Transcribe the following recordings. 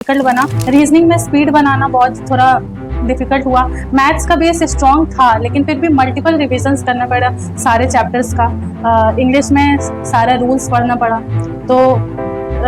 Difficult बना। Reasoning में speed बनाना बहुत थोड़ा डिफिकल्ट हुआ। मैथ्स का बेस स्ट्रॉन्ग था लेकिन फिर भी मल्टीपल रिविजन्स करना पड़ा सारे चैप्टर्स का। इंग्लिश में सारा रूल्स पढ़ना पड़ा। तो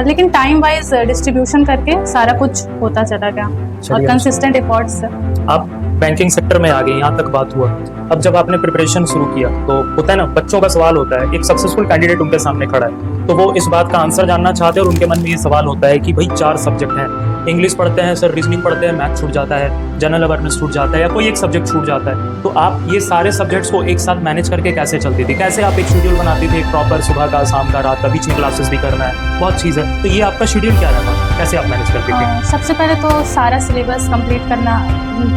लेकिन टाइम वाइज डिस्ट्रीब्यूशन करके सारा कुछ होता चला गया और कंसिस्टेंट एफर्ट्स से। आप बैंकिंग सेक्टर में आ गए, यहाँ तक बात हुआ। अब जब आपने प्रिपरेशन शुरू किया तो होता है ना, बच्चों का सवाल होता है, एक सक्सेसफुल कैंडिडेट उनके सामने खड़ा है तो वो इस बात का आंसर जानना चाहते हैं और उनके मन में ये सवाल होता है कि भाई 4 सब्जेक्ट हैं, इंग्लिश पढ़ते हैं सर, रीजनिंग पढ़ते हैं, मैथ छूट जाता है, जनरल अवेयरनेस छूट जाता है या कोई एक सब्जेक्ट छूट जाता है। तो आप ये सारे सब्जेक्ट्स को एक साथ मैनेज करके कैसे चलती थी, कैसे आप एक शेड्यूल बनाती थी, एक प्रॉपर सुबह का, शाम का, रात का, बीच में क्लासेस भी करना है, बहुत चीज़ है। तो ये आपका शेड्यूल क्या रहता, कैसे आप मैनेज करती थी? सबसे पहले तो सारा सिलेबस कंप्लीट करना,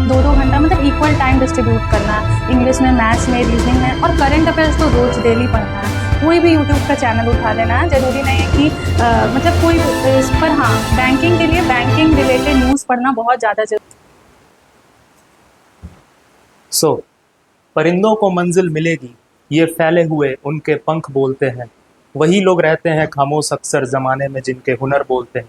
2-2 घंटा मतलब इक्वल टाइम डिस्ट्रीब्यूट करना, इंग्लिश में, मैथ्स में, रीजनिंग में, और करंट अफेयर्स तो रोज डेली पढ़ना है। कोई भी यूट्यूब का चैनल उठा लेना है, जरूरी नहीं है कि मतलब कोई इस पर। हाँ, बैंकिंग के लिए बैंकिंग रिलेटेड न्यूज़ पढ़ना बहुत ज़्यादा जरूरी। परिंदों को मंजिल मिलेगी, ये फैले हुए उनके पंख बोलते हैं, वही लोग रहते हैं खामोश अक्सर जमाने में जिनके हुनर बोलते हैं।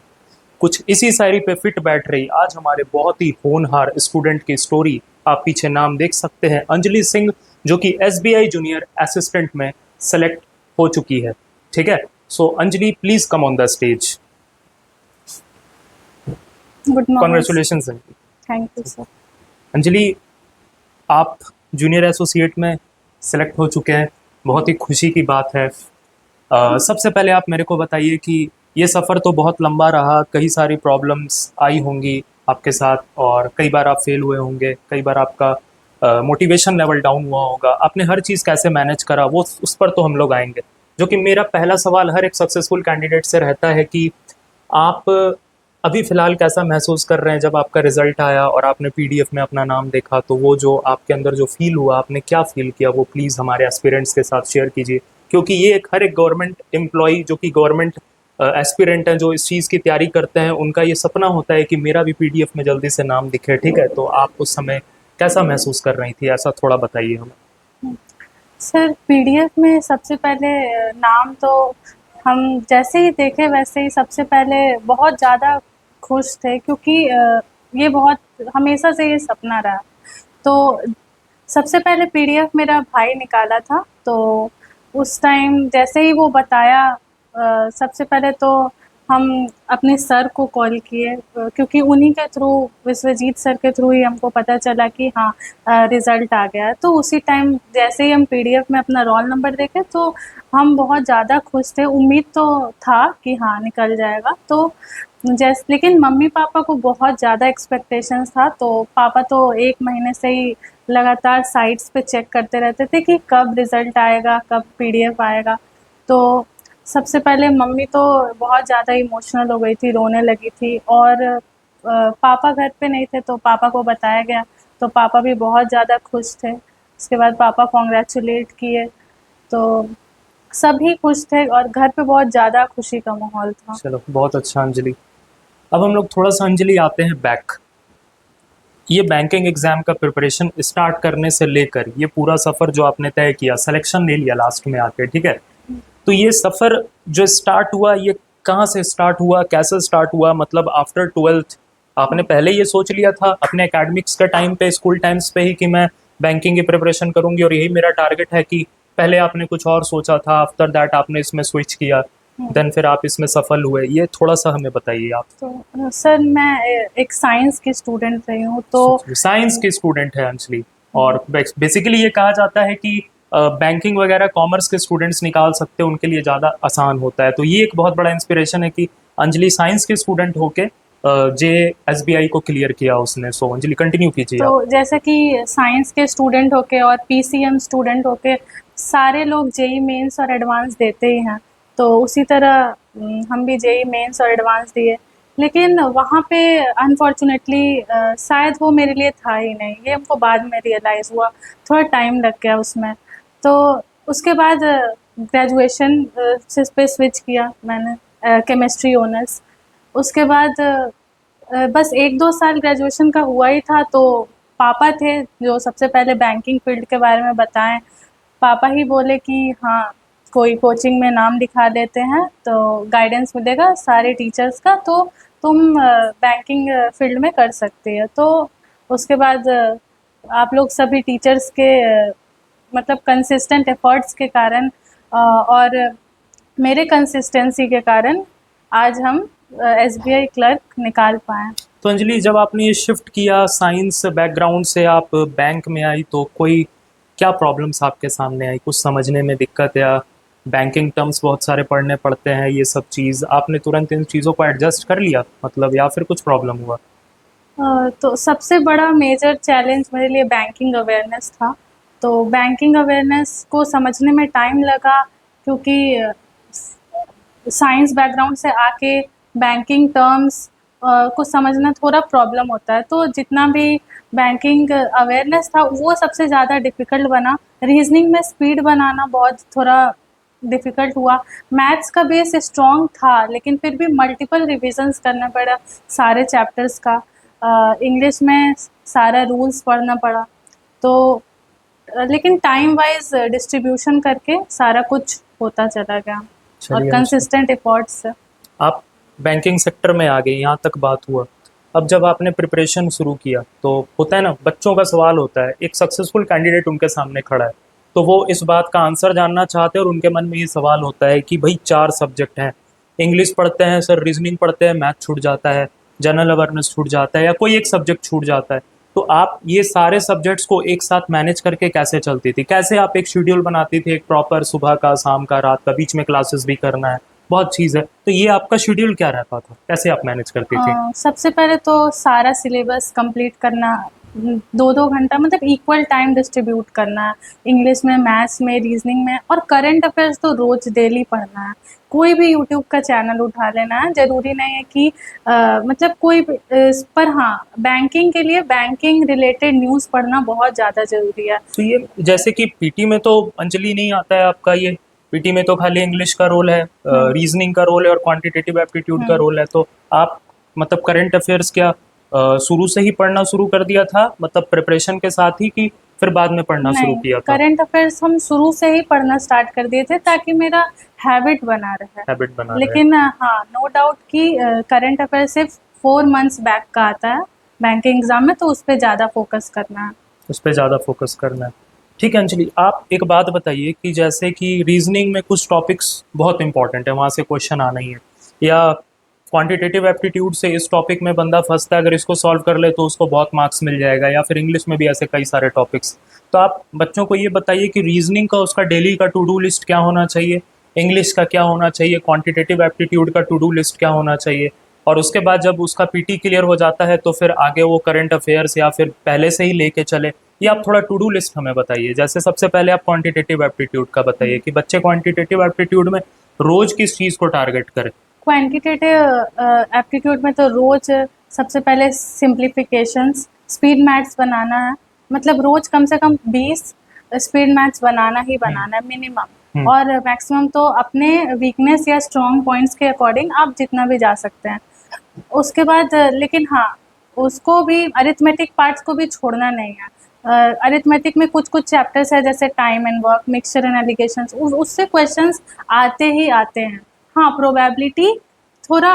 कुछ इसी शायरी पे फिट बैठ रही आज हमारे बहुत ही होनहार स्टूडेंट की स्टोरी। आप पीछे नाम देख सकते हैं, अंजलि सिंह, जो कि SBI जूनियर असिस्टेंट में सेलेक्ट हो चुकी है। ठीक है, so Anjali please come on the stage. Good morning. Congratulation. Thank you sir. Anjali, आप जूनियर एसोसिएट में सेलेक्ट हो चुके हैं, बहुत ही खुशी की बात है। सबसे पहले आप मेरे को बताइए कि ये सफ़र तो बहुत लंबा रहा, कई सारी प्रॉब्लम्स आई होंगी आपके साथ और कई बार आप फेल हुए होंगे, कई बार आपका मोटिवेशन लेवल डाउन हुआ होगा। आपने हर चीज़ कैसे मैनेज करा, वो उस पर तो हम लोग आएंगे। जो कि मेरा पहला सवाल हर एक सक्सेसफुल कैंडिडेट से रहता है कि आप अभी फ़िलहाल कैसा महसूस कर रहे हैं जब आपका रिज़ल्ट आया और आपने PDF में अपना नाम देखा, तो वो जो आपके अंदर जो फ़ील हुआ, आपने क्या फ़ील किया, वो प्लीज़ हमारे एस्पिरेंट्स के साथ शेयर कीजिए। क्योंकि ये एक हर एक गवर्नमेंट एम्प्लॉई जो कि गवर्नमेंट एस्पिरेंट हैं, जो इस चीज़ की तैयारी करते हैं, उनका ये सपना होता है कि मेरा भी PDF में जल्दी से नाम दिखे। ठीक है, तो आप उस समय कैसा महसूस कर रही थी, ऐसा थोड़ा बताइए हमें। सर, PDF में सबसे पहले नाम तो हम जैसे ही देखे वैसे ही सबसे पहले बहुत ज़्यादा खुश थे, क्योंकि ये बहुत हमेशा से ये सपना रहा। तो सबसे पहले PDF मेरा भाई निकाला था, तो उस टाइम जैसे ही वो बताया, सबसे पहले तो हम अपने सर को कॉल किए, क्योंकि उन्हीं के थ्रू, विश्वजीत सर के थ्रू ही हमको पता चला कि हाँ रिज़ल्ट आ गया। तो उसी टाइम जैसे ही हम PDF में अपना रोल नंबर देखे तो हम बहुत ज़्यादा खुश थे। उम्मीद तो था कि हाँ निकल जाएगा। तो लेकिन मम्मी पापा को बहुत ज़्यादा एक्सपेक्टेशंस था, तो पापा तो 1 महीने से ही लगातार साइट्स पे चेक करते रहते थे कि कब रिज़ल्ट आएगा, कब PDF आएगा। तो सबसे पहले मम्मी तो बहुत ज़्यादा इमोशनल हो गई थी, रोने लगी थी। और पापा घर पे नहीं थे तो पापा को बताया गया, तो पापा भी बहुत ज़्यादा खुश थे। उसके बाद पापा कॉन्ग्रेचुलेट किए, तो सभी खुश थे और घर पे बहुत ज़्यादा खुशी का माहौल था। चलो, बहुत अच्छा अंजलि। अब हम लोग थोड़ा सा अंजलि आते हैं बैक। ये बैंकिंग एग्जाम का प्रिपरेशन स्टार्ट करने से लेकर ये पूरा सफ़र जो आपने तय किया, सिलेक्शन ले लिया लास्ट में आके, ठीक है, तो ये सफ़र जो स्टार्ट हुआ, ये कहाँ से स्टार्ट हुआ, कैसे स्टार्ट हुआ? मतलब आफ्टर 12th आपने पहले ये सोच लिया था अपने एकेडमिक्स के टाइम पे, स्कूल टाइम्स पे ही, कि मैं बैंकिंग की प्रिपरेशन करूंगी और यही मेरा टारगेट है, कि पहले आपने कुछ और सोचा था, आफ्टर दैट आपने इसमें स्विच किया, देन फिर आप इसमें सफल हुए? ये थोड़ा सा हमें बताइए आप। तो सर, मैं एक साइंस की स्टूडेंट रही हूँ, तो साइंस की स्टूडेंट है अंजलि, और बेसिकली ये कहा जाता है कि बैंकिंग वगैरह कॉमर्स के स्टूडेंट्स निकाल सकते हैं, उनके लिए ज़्यादा आसान होता है। तो ये एक बहुत बड़ा इंस्पिरेशन है कि अंजलि साइंस के स्टूडेंट होके JSBI को क्लियर किया उसने। सो अंजलि कंटिन्यू कीजिए आप। तो जैसे कि साइंस के स्टूडेंट होके और PCM स्टूडेंट होके सारे लोग JEE मेंस और एडवांस देते ही हैं, तो उसी तरह हम भी JEE मेंस और एडवांस दिए। लेकिन वहाँ पे अनफॉर्चुनेटली शायद वो मेरे लिए था ही नहीं, ये हमको बाद में रियलाइज़ हुआ, थोड़ा टाइम लग गया उसमें। तो उसके बाद ग्रेजुएशन पे स्विच किया मैंने, केमिस्ट्री ऑनर्स। उसके बाद बस 1-2 साल ग्रेजुएशन का हुआ ही था, तो पापा थे जो सबसे पहले बैंकिंग फील्ड के बारे में बताएं। पापा ही बोले कि हाँ, कोई कोचिंग में नाम लिखा देते हैं तो गाइडेंस मिलेगा सारे टीचर्स का, तो तुम बैंकिंग फील्ड में कर सकती है। तो उसके बाद आप लोग सभी टीचर्स के मतलब कंसिस्टेंट एफर्ट्स के कारण और मेरे कंसिस्टेंसी के कारण आज हम एसबीआई क्लर्क निकाल पाए। तो अंजलि, जब आपने ये शिफ्ट किया साइंस बैकग्राउंड से आप बैंक में आई, तो कोई क्या प्रॉब्लम्स आपके सामने आई? कुछ समझने में दिक्कत, या बैंकिंग टर्म्स बहुत सारे पढ़ने पड़ते हैं, ये सब चीज़ आपने तुरंत इन चीज़ों को एडजस्ट कर लिया मतलब, या फिर कुछ प्रॉब्लम हुआ? तो सबसे बड़ा मेजर चैलेंज मेरे लिए बैंकिंग अवेयरनेस था। तो बैंकिंग अवेयरनेस को समझने में टाइम लगा, क्योंकि साइंस बैकग्राउंड से आके बैंकिंग टर्म्स को समझना थोड़ा प्रॉब्लम होता है। तो जितना भी बैंकिंग अवेयरनेस था वो सबसे ज़्यादा डिफ़िकल्ट बना। रीजनिंग में स्पीड बनाना बहुत थोड़ा डिफ़िकल्ट हुआ। मैथ्स का बेस स्ट्रॉन्ग था, लेकिन फिर भी मल्टीपल रिविजन्स करना पड़ा सारे चैप्टर्स का। इंग्लिश में सारा रूल्स पढ़ना पड़ा। तो लेकिन टाइम वाइज डिस्ट्रीब्यूशन करके सारा कुछ होता चला गया और चलिए अंजलि, कंसिस्टेंट एफर्ट्स से। आप बैंकिंग सेक्टर में आ गए, यहाँ तक बात हुआ। अब जब आपने प्रिपरेशन शुरू किया, तो होता है ना, बच्चों का सवाल होता है, एक सक्सेसफुल कैंडिडेट उनके सामने खड़ा है, तो वो इस बात का आंसर जानना चाहते हैं, और उनके मन में ये सवाल होता है कि भाई 4 सब्जेक्ट हैं, इंग्लिश पढ़ते हैं सर, रीजनिंग पढ़ते हैं, मैथ छूट जाता है, जनरल अवेयरनेस छूट जाता है, या कोई एक सब्जेक्ट छूट जाता है। तो आप ये सारे सब्जेक्ट्स को एक साथ मैनेज करके कैसे चलती थी? कैसे आप एक शेड्यूल बनाती थी, एक प्रॉपर सुबह का, शाम का, रात का, बीच में क्लासेस भी करना है, बहुत चीज़ है। तो ये आपका शेड्यूल क्या रहता था? कैसे आप मैनेज करती थी? सबसे पहले तो सारा सिलेबस कंप्लीट करना, 2-2 घंटा मतलब इक्वल टाइम डिस्ट्रीब्यूट करना है। इंग्लिश में, मैथ्स में, रीजनिंग में, और करंट अफेयर्स तो रोज़ डेली पढ़ना है। कोई भी यूट्यूब का चैनल उठा लेना है, ज़रूरी नहीं है कि मतलब कोई भी पर हाँ, बैंकिंग के लिए बैंकिंग रिलेटेड न्यूज़ पढ़ना बहुत ज़्यादा ज़रूरी है। तो ये जैसे कि पीटी में तो अंजलि नहीं आता है आपका, ये पीटी में तो खाली इंग्लिश का रोल है, हुँ, रीजनिंग का रोल है और क्वांटिटेटिव एप्टीट्यूड का हुँ। रोल है। तो आप मतलब करंट अफेयर्स क्या शुरू से ही पढ़ना शुरू कर दिया था, मतलब प्रिपरेशन के साथ ही, कि फिर बाद में पढ़ना शुरू नहीं, किया था? करंट अफेयर्स हम शुरू से ही पढ़ना स्टार्ट कर दिए थे, ताकि मेरा हैबिट बना रहे। हैबिट बना रहे हैं। लेकिन हाँ, नो डाउट कि करंट अफेयर सिर्फ 4 मंथ्स बैक का आता है बैंकिंग एग्जाम में, तो उस पे ज़्यादा फोकस करना है। उस पे ज़्यादा फोकस करना है। ठीक है अंजलि, आप एक बात बताइए कि जैसे कि रीजनिंग में कुछ टॉपिक्स बहुत इंपॉर्टेंट है, वहाँ से क्वेश्चन आना ही है, या क्वांटिटेटिव एप्टीट्यूड से इस टॉपिक में बंदा फंसता है, अगर इसको सॉल्व कर ले तो उसको बहुत मार्क्स मिल जाएगा, या फिर इंग्लिश में भी ऐसे कई सारे टॉपिक्स। तो आप बच्चों को ये बताइए कि रीजनिंग का उसका डेली का टू डू लिस्ट क्या होना चाहिए, इंग्लिश का क्या होना चाहिए, क्वांटिटेटिव एप्टीट्यूड का टू डू लिस्ट क्या होना चाहिए, और उसके बाद जब उसका पीटी क्लियर हो जाता है तो फिर आगे वो करंट अफेयर्स या फिर पहले से ही लेके चले। ये आप थोड़ा टू डू लिस्ट हमें बताइए। जैसे सबसे पहले आप क्वांटिटेटिव एप्टीट्यूड का बताइए कि बच्चे क्वांटिटेटिव एप्टीट्यूड में रोज किस चीज़ को टारगेट करें। क्वांटिटेटिव एप्टीट्यूड में तो रोज सबसे पहले सिंप्लीफिकेशंस, स्पीड मैथ्स बनाना है। मतलब रोज कम से कम 20 स्पीड मैथ्स बनाना ही हम्म। बनाना है मिनिमम। हम्म। और मैक्सिमम तो अपने वीकनेस या स्ट्रॉन्ग पॉइंट्स के अकॉर्डिंग आप जितना भी जा सकते हैं। उसके बाद लेकिन हाँ, उसको भी अरिथमेटिक पार्ट्स को भी छोड़ना नहीं है। अरिथमेटिक में कुछ कुछ चैप्टर्स है, जैसे time and work, mixture and allegations, उससे क्वेश्चंस आते ही आते हैं। हाँ, प्रोबेबिलिटी थोड़ा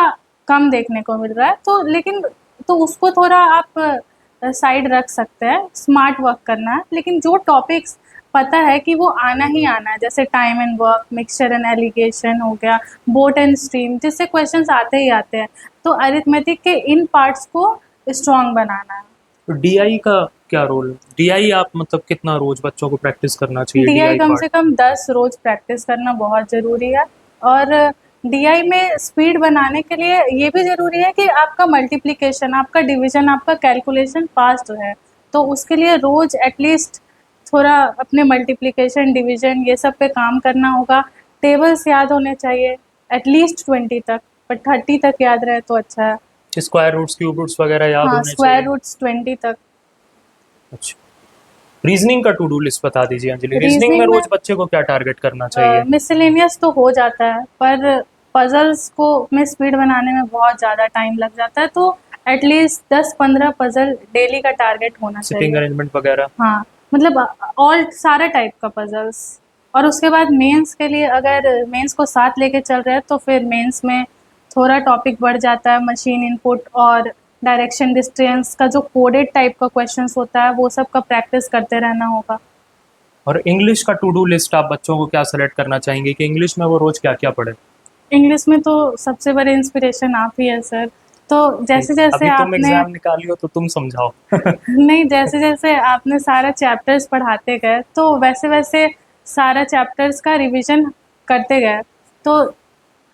कम देखने को मिल रहा है, तो लेकिन तो उसको थोड़ा आप साइड रख सकते हैं, स्मार्ट वर्क करना है। लेकिन जो टॉपिक्स पता है कि वो आना ही आना है, जैसे time and work, mixture and allegation हो गया, बोट एंड स्ट्रीम, जिससे क्वेश्चंस आते ही आते हैं, तो अरिथमेटिक के इन पार्ट्स को स्ट्रॉन्ग बनाना है। तो डीआई का क्या रोल है? डीआई आप मतलब कितना रोज बच्चों को प्रैक्टिस करना चाहिए डीआई डीआई कम पार्ट? से कम 10 रोज प्रैक्टिस करना बहुत ज़रूरी है। और डीआई में स्पीड बनाने के लिए ये भी ज़रूरी है कि आपका मल्टीप्लिकेशन, आपका डिवीजन, आपका कैलकुलेशन फास्ट है। तो उसके लिए रोज एटलीस्ट थोड़ा अपने मल्टीप्लिकेशन, डिवीजन, ये सब पे काम करना होगा। टेबल्स याद होने चाहिए एटलीस्ट 20 तक, पर 30 तक याद रहे तो अच्छा है। स्क्वायर रूट्स, क्यूब रूट्स वगैरह याद हाँ, होने स्क्वायर चाहिए। रूट्स 20 तक। अच्छा, रीजनिंग का टू डू लिस्ट बता दीजिए अंजलि। रीजनिंग में रीजनिंग में रोज बच्चे को क्या टारगेट करना चाहिए? मिसलेनियस तो हो जाता है, पर पजल्स को में स्पीड बनाने में बहुत ज़्यादा टाइम लग जाता है, तो एटलीस्ट 10-15 पजल डेली का टारगेट होना सिटिंग चाहिए। अरेंजमेंट वगैरह? हाँ, मतलब ऑल सारा टाइप का पजल्स। और उसके बाद मेंस के लिए, अगर मेंस को साथ लेके चल रहे हैं तो फिर मेंस में थोड़ा टॉपिक बढ़ जाता है, मशीन इनपुट और डायरेक्शन डिस्टेंस का जो कोडेड टाइप का क्वेश्चंस होता है वो सब का प्रैक्टिस करते रहना होगा। और इंग्लिश का टू डू लिस्ट आप बच्चों को क्या सेलेक्ट करना चाहेंगे कि इंग्लिश में वो रोज क्या क्या पढ़े? इंग्लिश में तो सबसे बड़े इंस्पिरेशन आप ही है सर। तो जैसे जैसे अभी तुम आपने एग्जाम निकाली हो तो तुम समझाओ। नहीं, जैसे जैसे आपने सारा चैप्टर्स पढ़ाते गए तो वैसे वैसे सारा चैप्टर्स का रिवीजन करते गए। तो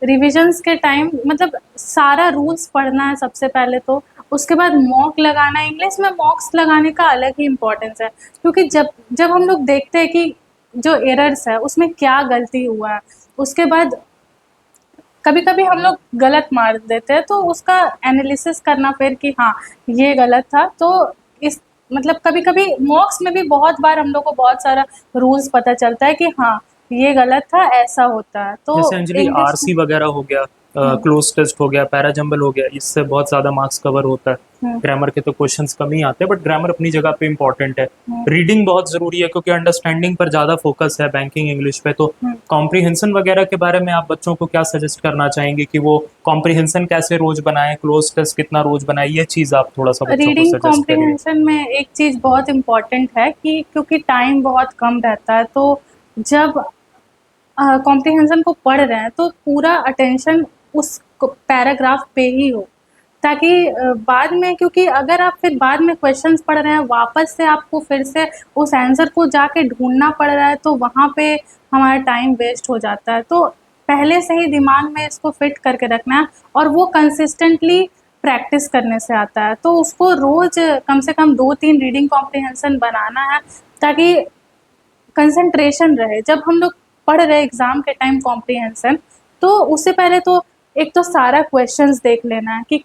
रिविजन्स के टाइम मतलब सारा रूल्स पढ़ना है सबसे पहले, तो उसके बाद मॉक लगाना है। इंग्लिश में मॉक्स लगाने का अलग ही इम्पोर्टेंस है, क्योंकि जब जब हम लोग देखते हैं कि जो एरर्स है उसमें क्या गलती हुआ है, उसके बाद कभी कभी हम लोग गलत मार देते हैं तो उसका एनालिसिस करना फिर कि हाँ ये गलत था। तो इस मतलब कभी कभी मॉक्स में भी बहुत बार हम लोग को बहुत सारा रूल्स पता चलता है कि हाँ ये गलत था, ऐसा होता है। तो जैसे अंजलि इंग्लिश में आरसी वगैरह हो गया, हम्म, क्लोज टेस्ट हो गया, पैराजंबल हो गया, इससे बहुत ज़्यादा मार्क्स कवर होता है। हम्म, ग्रामर के तो क्वेश्चंस कम ही आते हैं, बट ग्रामर अपनी जगह पे इम्पॉर्टेंट है। हम्म, रीडिंग बहुत ज़रूरी है क्योंकि अंडरस्टैंडिंग पर ज़्यादा फोकस है बैंकिंग इंग्लिश पे। तो हम्म। कॉम्प्रिहेंशन वगैरह के बारे में आप बच्चों को क्या सजेस्ट करना चाहेंगे कि वो कॉम्प्रिहेंशन कैसे रोज बनाएं, क्लोज टेस्ट कितना रोज बनाएं, ये चीज़ आप थोड़ा सा बच्चों को रीडिंग सजेस्ट करिए। कॉम्प्रिहेंशन में एक चीज़ बहुत इम्पोर्टेंट है कि क्योंकि टाइम बहुत कम रहता है, तो जब कॉम्प्रिहेंशन को पढ़ रहे हैं तो पूरा अटेंशन उस पैराग्राफ पे ही हो, ताकि बाद में, क्योंकि अगर आप फिर बाद में क्वेश्चंस पढ़ रहे हैं वापस से आपको फिर से उस आंसर को जाके ढूंढना पड़ रहा है, तो वहाँ पे हमारा टाइम वेस्ट हो जाता है। तो पहले से ही दिमाग में इसको फिट करके रखना है, और वो कंसिस्टेंटली प्रैक्टिस करने से आता है। तो उसको रोज कम से कम 2-3 रीडिंग कॉम्प्रिहेंशन बनाना है, ताकि कंसंट्रेशन रहे। जब हम लोग पढ़ रहे एग्जाम के टाइम कॉम्प्रिहेंशन, तो उससे पहले तो एक तो सारा क्वेश्चंस देख लेना है कि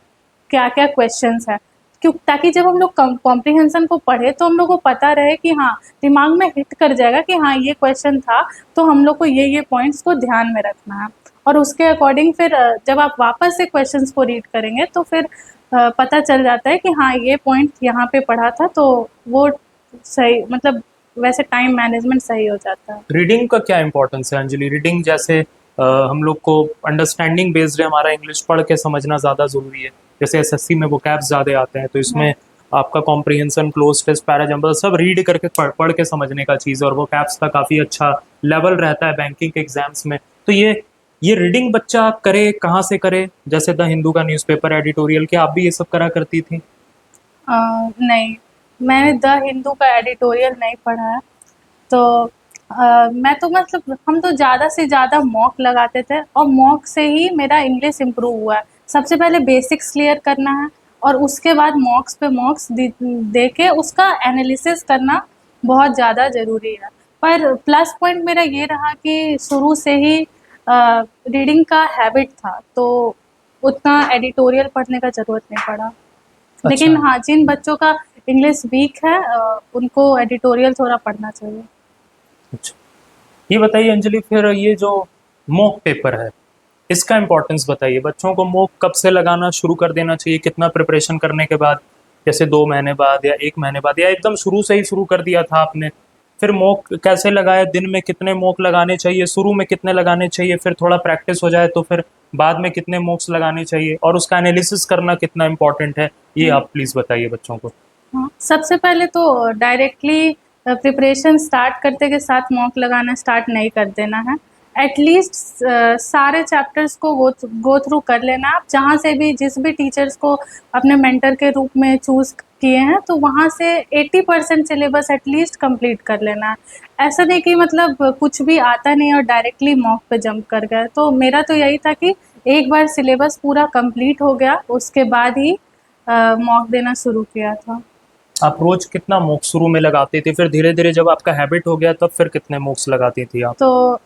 क्या क्या क्वेश्चंस है, क्यों, ताकि जब हम लोग कॉम्प्रिहेंशन को पढ़े तो हम लोग को पता रहे कि हाँ दिमाग में हिट कर जाएगा कि हाँ ये क्वेश्चन था, तो हम लोग को ये पॉइंट्स को ध्यान में रखना है। और उसके अकॉर्डिंग फिर जब आप वापस से क्वेश्चंस को रीड करेंगे तो फिर पता चल जाता है कि हाँ ये पॉइंट यहाँ पे पढ़ा था, तो वो सही, मतलब वैसे टाइम मैनेजमेंट सही हो जाता है। रीडिंग का क्या इंपॉर्टेंस है अंजलि? रीडिंग जैसे हम लोग को अंडरस्टैंडिंग बेस्ड है, हमारा इंग्लिश पढ़ के समझना ज़्यादा ज़रूरी है। जैसे एसएससी में वोकैब्स ज़्यादा आते हैं, तो इसमें आपका कॉम्प्रिहेंशन, क्लोज टेस्ट, पैराजंबल सब रीड करके पढ़ के समझने का चीज़ है, और वोकैब्स का काफ़ी अच्छा लेवल रहता है बैंकिंग के एग्जाम्स में। तो ये रीडिंग बच्चा करे कहाँ से करे? जैसे द हिंदू का न्यूज़पेपर एडिटोरियल, क्या आप भी ये सब करा करती थी? नहीं, मैंने द हिंदू का एडिटोरियल नहीं पढ़ा है। तो मैं तो मतलब हम तो ज़्यादा से ज़्यादा मॉक लगाते थे, और मॉक से ही मेरा इंग्लिश इम्प्रूव हुआ है। सबसे पहले बेसिक्स क्लियर करना है, और उसके बाद मॉक्स पे मॉक्स दे के उसका एनालिसिस करना बहुत ज़्यादा ज़रूरी है। पर प्लस पॉइंट मेरा ये रहा कि शुरू से ही रीडिंग का हैबिट था, तो उतना एडिटोरियल पढ़ने का ज़रूरत नहीं पड़ा। लेकिन अच्छा। हाँ, जिन बच्चों का इंग्लिश वीक है उनको एडिटोरियल थोड़ा पढ़ना चाहिए। अच्छा, ये बताइए अंजलि, फिर ये जो मॉक पेपर है, इसका इम्पोर्टेंस बताइए। बच्चों को मॉक कब से लगाना शुरू कर देना चाहिए? कितना प्रिपरेशन करने के बाद? जैसे 2 महीने बाद या 1 महीने बाद, या एकदम शुरू से ही शुरू कर दिया था आपने? फिर मॉक कैसे लगाए? दिन में कितने मॉक लगाने चाहिए? शुरू में कितने लगाने चाहिए? फिर थोड़ा प्रैक्टिस हो जाए तो फिर बाद में कितने मॉक्स लगाने चाहिए? और उसका एनालिसिस करना कितना इम्पोर्टेंट है, ये हम्म। आप प्लीज़ बताइए बच्चों को। हाँ, सबसे पहले तो डायरेक्टली प्रिपरेशन स्टार्ट करते के साथ मॉक लगाना स्टार्ट नहीं कर देना है। एटलीस्ट सारे चैप्टर्स को गो थ्रू कर लेना। आप जहाँ से भी, जिस भी टीचर्स को अपने मेंटर के रूप में चूज़ किए हैं, तो वहाँ से 80% सिलेबस एटलीस्ट कंप्लीट कर लेना है। ऐसा नहीं कि मतलब कुछ भी आता नहीं और डायरेक्टली मॉक पे जंप कर गए। तो मेरा तो यही था कि एक बार सिलेबस पूरा कंप्लीट हो गया उसके बाद ही मॉक देना शुरू किया था। आप रोज कितना मॉक शुरू में लगाते थे? फिर धीरे धीरे जब आपका हैबिट हो गया तब फिर कितने मॉक्स लगाती थी आप? तो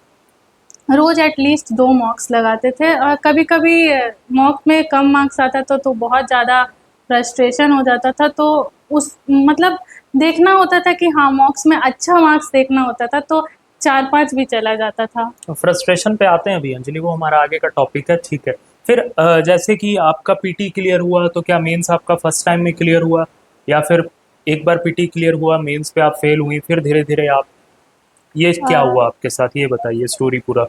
रोज एटलीस्ट 2 मॉक्स लगाते थे, और कभी कभी मॉक में कम मार्क्स आता था तो बहुत ज़्यादा फ्रस्ट्रेशन हो जाता था। तो उस मतलब देखना होता था कि हाँ मॉक्स में अच्छा मार्क्स देखना होता था, तो 4-5 भी चला जाता था। फ्रस्ट्रेशन पे आते हैं अभी अंजलि, वो हमारा आगे का टॉपिक है, ठीक है। फिर जैसे कि आपका पीटी क्लियर हुआ, तो क्या मेंस आपका फर्स्ट टाइम में क्लियर हुआ, या फिर एक बार पीटी क्लियर हुआ, मेंस पे आप फेल हुई, फिर धीरे धीरे आप ये क्या हुआ आपके साथ, ये बताइए स्टोरी पूरा।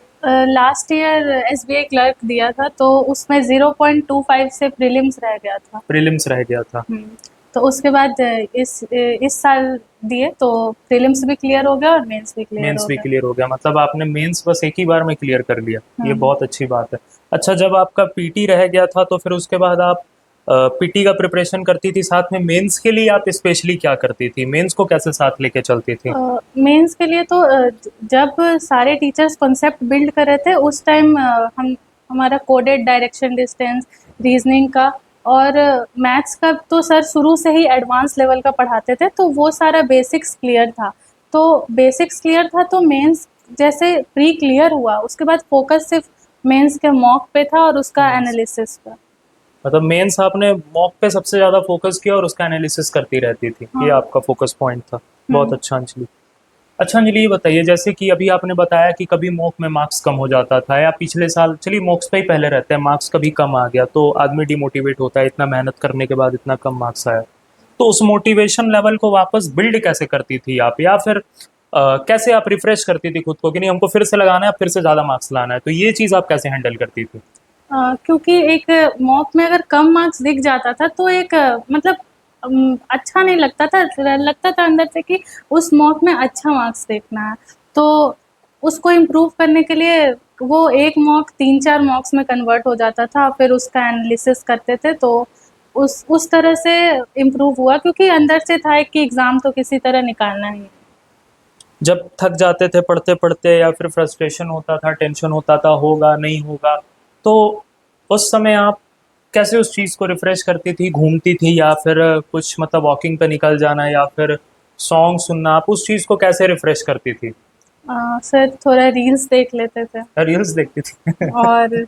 लास्ट ईयर एसबीआई क्लर्क दिया था, तो उसमें 0.25 से प्रीलिम्स रह गया था। प्रीलिम्स रह गया था। तो उसके बाद इस साल दिए तो प्रीलिम्स भी क्लियर हो गया और मेंस भी क्लियर मेंस हो भी गया। क्लियर हो गया, मतलब आपने मेंस बस एक ही बार में क्लियर कर लिया, ये हम्म। बहुत अच्छी बात है। अच्छा, जब आपका पीटी रह गया था तो फिर उसके बाद आप पीटी का प्रिपरेशन करती थी, साथ में मेंस के लिए आप स्पेशली क्या करती थी, मेंस को कैसे साथ लेके चलती थी? मेंस के लिए तो जब सारे टीचर्स कॉन्सेप्ट बिल्ड कर रहे थे उस टाइम हम हमारा कोडेड डायरेक्शन डिस्टेंस, रीजनिंग का और मैथ्स का तो सर शुरू से ही एडवांस लेवल का पढ़ाते थे, तो वो सारा बेसिक्स क्लियर था। तो बेसिक्स क्लियर था तो मेंस जैसे प्री क्लियर हुआ उसके बाद फोकस सिर्फ मेंस के मॉक पे था और उसका मेंस, एनालिसिस पर। मतलब मेंस आपने मॉक पे सबसे ज़्यादा फोकस किया और उसका एनालिसिस करती रहती थी, ये हाँ। आपका फोकस पॉइंट था। बहुत हम्म। अच्छा अंजलि। अच्छा अंजलि, ये बताइए जैसे कि अभी आपने बताया कि कभी मॉक में मार्क्स कम हो जाता था, या पिछले साल चलिए मॉक्स पे ही पहले रहते हैं, मार्क्स कभी कम आ गया तो आदमी डिमोटिवेट होता है, इतना मेहनत करने के बाद इतना कम मार्क्स आया, तो उस मोटिवेशन लेवल को वापस बिल्ड कैसे करती थी आप, या फिर कैसे आप रिफ्रेश करती थी खुद को कि नहीं हमको फिर से लगाना है, फिर से ज़्यादा मार्क्स लाना है, तो ये चीज़ आप कैसे हैंडल करती थी? क्योंकि एक मॉक में अगर कम मार्क्स दिख जाता था तो एक मतलब अच्छा नहीं लगता था, लगता था अंदर से कि उस मॉक में अच्छा मार्क्स देखना है। तो उसको इम्प्रूव करने के लिए वो एक मॉक 3-4 मॉक्स में कन्वर्ट हो जाता था, फिर उसका एनालिसिस करते थे, तो उस तरह से इम्प्रूव हुआ क्योंकि अंदर से था कि एग्ज़ाम तो किसी तरह निकालना ही है। जब थक जाते थे पढ़ते पढ़ते, या फिर फ्रस्ट्रेशन होता था, टेंशन होता था होगा नहीं होगा, तो उस समय आप कैसे उस चीज़ को रिफ्रेश करती थी, घूमती थी या फिर कुछ मतलब वॉकिंग पे निकल जाना या फिर सॉन्ग सुनना, आप उस चीज़ को कैसे रिफ्रेश करती थी? सर थोड़ा रील्स देख लेते थे रील्स देखती थी? और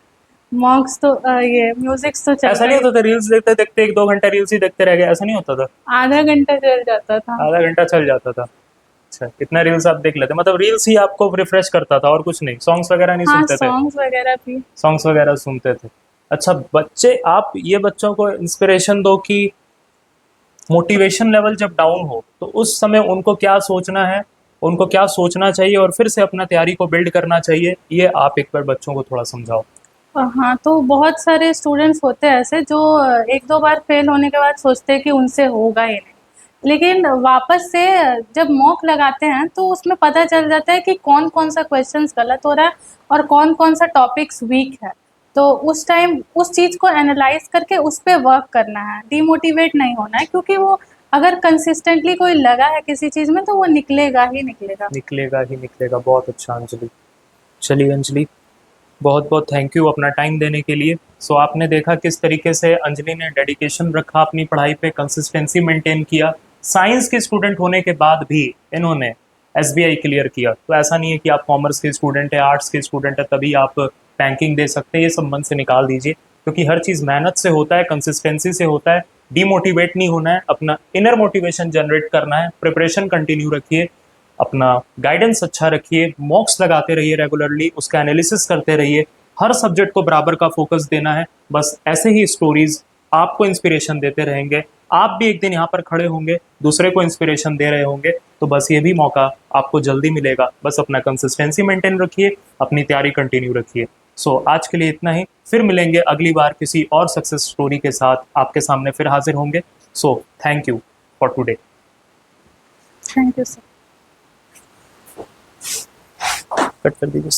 मॉक्स तो ये म्यूज़िक्स तो ऐसा चलता नहीं ही। होता था रील्स देखते देखते 1-2 घंटा रील्स ही देखते रह गए, ऐसा नहीं होता था? आधा घंटा चल जाता था। आधा घंटा चल जाता था। अच्छा, कितना रील्स आप देख लेते, मतलब रील्स ही आपको रिफ्रेश करता था और कुछ नहीं, सॉन्ग्स वगैरह नहीं हाँ, सुनते थे? सॉन्ग्स वगैरह भी। सॉन्ग्स वगैरह सुनते थे। अच्छा, बच्चे, आप ये बच्चों को इंस्पिरेशन दो कि मोटिवेशन लेवल जब डाउन हो तो उस समय उनको क्या सोचना है, उनको क्या सोचना चाहिए और फिर से अपना तैयारी को बिल्ड करना चाहिए, ये आप एक बार बच्चों को थोड़ा समझाओ। हाँ, तो बहुत सारे स्टूडेंट्स होते हैं ऐसे जो 1-2 बार फेल होने के बाद सोचते हैं कि उनसे होगा ही नहीं। लेकिन वापस से जब मॉक लगाते हैं तो उसमें पता चल जाता है कि कौन-कौन सा क्वेश्चंस गलत हो रहा है और कौन-कौन सा टॉपिक्स वीक है। तो उस टाइम उस चीज़ को एनालाइज़ करके उस पे वर्क करना है, डिमोटिवेट नहीं होना है क्योंकि वो अगर कंसिस्टेंटली कोई लगा है किसी चीज़ में तो वो निकलेगा ही निकलेगा। निकलेगा ही निकलेगा, बहुत अच्छा अंजलि। चलिए अंजलि, बहुत बहुत थैंक यू अपना टाइम देने के लिए। सो आपने देखा किस तरीके से अंजलि ने डेडिकेशन रखा अपनी पढ़ाई पे, कंसिस्टेंसी मेंटेन किया, साइंस के स्टूडेंट होने के बाद भी इन्होंने एसबीआई क्लियर किया। तो ऐसा नहीं है कि आप कॉमर्स के स्टूडेंट है, आर्ट्स के स्टूडेंट है तभी आप बैंकिंग दे सकते हैं, ये सब मन से निकाल दीजिए, क्योंकि हर चीज़ मेहनत से होता है, कंसिस्टेंसी से होता है। डीमोटिवेट नहीं होना है, अपना इनर मोटिवेशन जनरेट करना है, प्रिपरेशन कंटिन्यू रखिए, अपना गाइडेंस अच्छा रखिए, मॉक्स लगाते रहिए रेगुलरली, उसका एनालिसिस करते रहिए, हर सब्जेक्ट को बराबर का फोकस देना है। बस ऐसे ही स्टोरीज आपको इंस्पिरेशन देते रहेंगे, आप भी एक दिन यहाँ पर खड़े होंगे, दूसरे को इंस्पिरेशन दे रहे होंगे, तो बस ये भी मौका आपको जल्दी मिलेगा। बस अपना कंसिस्टेंसी मेंटेन रखिए, अपनी तैयारी कंटिन्यू रखिए। सो आज के लिए इतना ही, फिर मिलेंगे अगली बार किसी और सक्सेस स्टोरी के साथ, आपके सामने फिर हाजिर होंगे। So thank you for today. Thank you sir. Cut कर दीजिए।